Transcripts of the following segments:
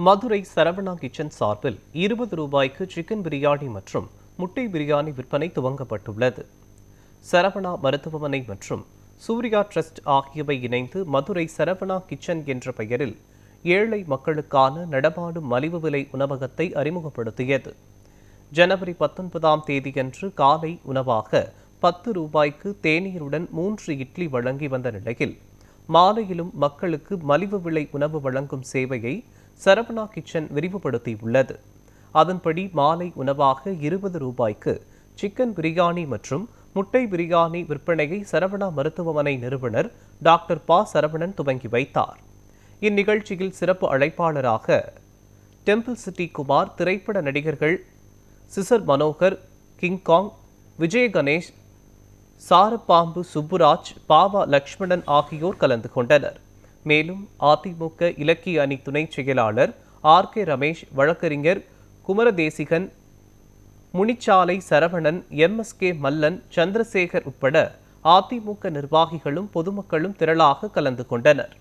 Madurai Saravana kitchen சார்பில் 20 ரூபாய்க்கு chicken biryani மற்றும் முட்டை பிரியாணி விற்பனை துவங்கப்பட்டுள்ளது. சரவணா மருத்துவமனை மற்றும் சூர்யா ட்ரஸ்ட் ஆகியவை இணைந்து மதுரை சரவணா கிச்சன் என்ற பெயரில் ஏழை மக்களுக்கான நடமாடும் மலிவு விலை உணவகத்தை அறிமுகப்படுத்தியது. ஜனவரி 19ஆம் தேதியன்று காலை உணவாக 10 ரூபாய்க்கு தேநீருடன் 3 இட்லி வழங்கி வந்த நிலையில் மாலையிலும் மக்களுக்கு மலிவு விலை உணவு வழங்கும் சேவையை சரவணா கிச்சன் விரிவுபடுத்தியுள்ளது. அதன்படி மாலை உணவாக 20 ரூபாய்க்கு சிக்கன் பிரியாணி மற்றும் முட்டை பிரியாணி விற்பனையை சரவணா மருத்துவமனை நிறுவனர் டாக்டர் ப. சரவணன் துவங்கி வைத்தார். இந்நிகழ்ச்சியில் சிறப்பு அழைப்பாளராக டெம்பிள் சிட்டி குமார், திரைப்பட நடிகர்கள் சிசர் மனோகர், கிங்காங், விஜய் கணேஷ், சாரப்பாம்பு சுப்புராஜ், பாவா லட்சுமணன் ஆகியோர் கலந்து கொண்டனர். மேலும் அதிமுக இலக்கிய அணி துணை செயலாளர் RK ரமேஷ், வழக்கறிஞர் குமரதேசிகன், முனிச்சாலை சரவணன், MSK மல்லன், சந்திரசேகர் உட்பட அதிமுக நிர்வாகிகளும் பொதுமக்களும் திரளாக கலந்து கொண்டனர்.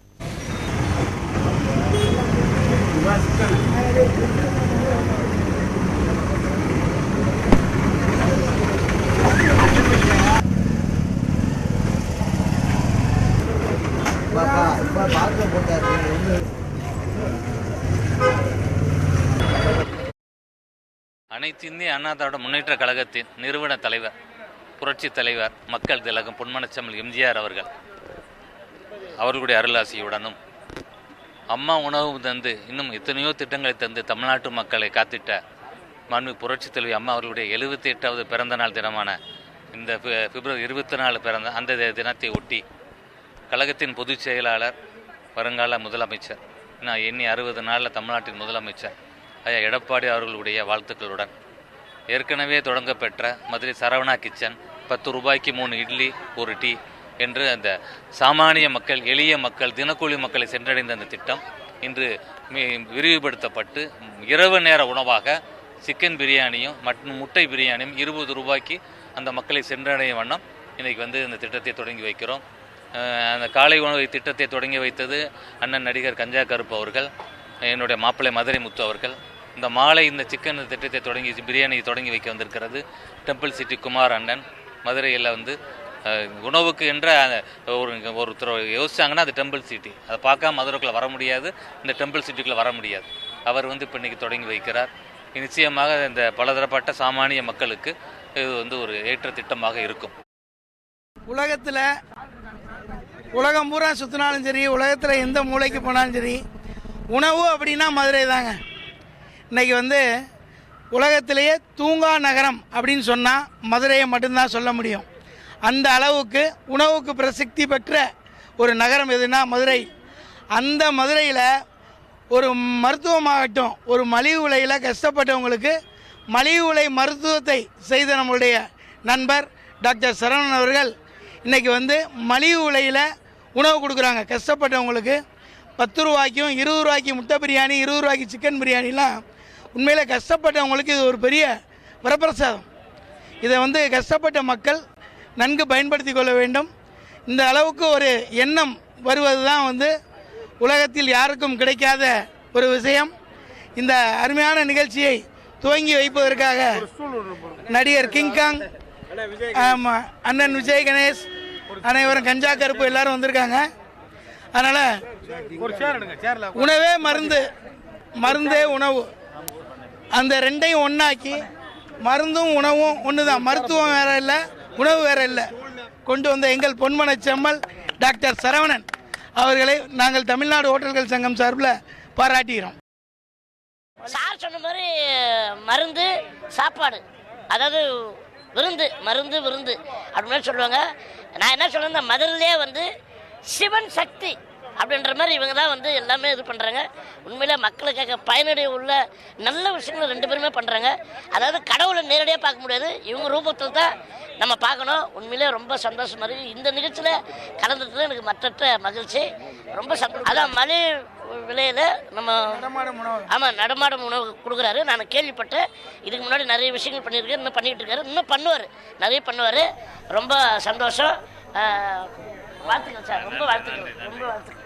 அனைத்து இந்திய அண்ணா திராவிட முன்னேற்ற கழகத்தின் நிறுவன தலைவர், புரட்சி தலைவர், மக்கள் திலகம் பொன்மனச்செம்மல் எம்ஜிஆர் அவர்களுடைய அருளாசியுடனும் அம்மா உணவு தந்து இன்னும் எத்தனையோ திட்டங்களை தந்து தமிழ்நாட்டு மக்களை காத்திட்ட மாண்பு புரட்சி தலைவி அம்மா அவர்களுடைய 78வது பிறந்த நாள் தினமான இந்த பிப்ரவரி 24 பிறந்த அந்த தினத்தை ஒட்டி கழகத்தின் பொதுச் செயலாளர், வருங்கால முதலமைச்சர், நான் எண்ணி 60 நாளில் தமிழ்நாட்டின் முதலமைச்சர் ஐயா எடப்பாடி அவர்களுடைய வாழ்த்துக்களுடன் ஏற்கனவே தொடங்கப்பெற்ற மதுரை சரவணா கிச்சன் 10 ரூபாய்க்கு 3 இட்லி 1 டீ என்று அந்த சாமானிய மக்கள், எளிய மக்கள், தினக்கூலி மக்களை சென்றடைந்த அந்த திட்டம் இன்று விரிவுபடுத்தப்பட்டு இரவு நேர உணவாக சிக்கன் பிரியாணியும் மற்றும் முட்டை பிரியாணியும் 20 ரூபாய்க்கு அந்த மக்களை சென்றடையும் வண்ணம் இன்றைக்கி இந்த திட்டத்தை தொடங்கி வைக்கிறோம். அந்த காலை உணவு திட்டத்தை தொடங்கி வைத்தது அண்ணன் நடிகர் கஞ்சா கருப்பு அவர்கள், என்னுடைய மாப்பிள்ளை மதுரை முத்து அவர்கள். இந்த மாலை இந்த சிக்கன் திட்டத்தை தொடங்கி பிரியாணியை தொடங்கி வைக்க வந்திருக்கிறது டெம்பிள் சிட்டி குமார் அண்ணன். மதுரையில் உணவுக்கு என்ற ஒருத்தர் யோசிச்சாங்கன்னா அது டெம்பிள் சிட்டி. அதை பார்க்காம மதுரைக்குள்ளே வர முடியாது, இந்த டெம்பிள் சிட்டிக்குள்ளே வர முடியாது. அவர் இப்போ இன்றைக்கி தொடங்கி வைக்கிறார். நிச்சயமாக இந்த பலதரப்பட்ட சாமானிய மக்களுக்கு இது ஒரு ஏற்ற திட்டமாக இருக்கும். உலகம் பூரா சுற்றினாலும் சரி, உலகத்தில் எந்த மூளைக்கு போனாலும் சரி, உணவு அப்படின்னா மதுரை தாங்க. இன்றைக்கி உலகத்திலேயே தூங்கா நகரம் அப்படின்னு சொன்னால் மதுரையை மட்டும்தான் சொல்ல முடியும். அந்த அளவுக்கு உணவுக்கு பிரசித்தி பெற்ற ஒரு நகரம் எதுனா மதுரை. அந்த மதுரையில் ஒரு மருத்துவமாகட்டும், ஒரு மலிவு விலையில் கஷ்டப்பட்டவங்களுக்கு மலிவு விலை மருத்துவத்தை செய்த நம்மளுடைய நண்பர் டாக்டர் சரவணன் அவர்கள் இன்றைக்கி மலிவு விலையில் உணவு கொடுக்குறாங்க. கஷ்டப்பட்டவங்களுக்கு 10 ரூபாய்க்கும் 20 ரூபாய்க்கு முட்டை பிரியாணி, 20 ரூபாய்க்கு சிக்கன் பிரியாணிலாம் உண்மையில் கஷ்டப்பட்டவங்களுக்கு இது ஒரு பெரிய வரப்பிரசாதம். இதை கஷ்டப்பட்ட மக்கள் நன்கு பயன்படுத்தி கொள்ள வேண்டும். இந்த அளவுக்கு ஒரு எண்ணம் வருவது தான் உலகத்தில் யாருக்கும் கிடைக்காத ஒரு விஷயம். இந்த அருமையான நிகழ்ச்சியை துவங்கி வைப்பதற்காக நடிகர் கிங்காங், அண்ணன் விஜய் கணேஷ், அனைவரும் கஞ்சா கருப்பு எல்லாரும் வந்திருக்காங்க. அதனால் உணவே மருந்து, மருந்தே உணவு, அந்த ரெண்டையும் ஒன்றாக்கி மருந்தும் உணவும் ஒன்று தான். மருத்துவம் வேற இல்லை, உணவு வேற இல்லை. கொண்டு வந்த எங்கள் பொன்மனச்செம்மல் டாக்டர் சரவணன் அவர்களை நாங்கள் தமிழ்நாடு ஹோட்டல்கள் சங்கம் சார்பில் பாராட்டுகிறோம். சார் சொன்ன மாதிரி மருந்து சாப்பாடு, அதாவது விருந்து, மருந்து விருந்து அப்படின்னு சொல்லுவாங்க. நான் என்ன சொல்லுவேன், மதுரையிலே சிவன் சக்தி அப்படின்ற மாதிரி இவங்க தான் எல்லாமே இது பண்ணுறாங்க. உண்மையிலே மக்களுக்காக பயனடைய உள்ள நல்ல விஷயங்களை 2 பேருமே பண்ணுறாங்க. அதாவது கடவுளை நேரடியாக பார்க்க முடியாது, இவங்க ரூபத்தில் தான் நம்ம பார்க்கணும். உண்மையிலே ரொம்ப சந்தோஷமாக இருக்குது. இந்த நிகழ்ச்சியில் கலந்துட்டு எனக்கு மற்றற்ற மகிழ்ச்சி, ரொம்ப சந்தோஷம். அதான் மலை விலையில் நம்ம நடமாடும் உணவு கொடுக்குறாரு. நான் கேள்விப்பட்டேன். இதுக்கு முன்னாடி நிறைய விஷயங்கள் பண்ணியிருக்காரு, இன்னும் பண்ணிகிட்டு இருக்காரு, இன்னும் பண்ணுவார், நிறைய பண்ணுவார். ரொம்ப சந்தோஷம். வாழ்த்துக்கள் சார், ரொம்ப வாழ்த்துக்கள், ரொம்ப வாழ்த்துக்கள்.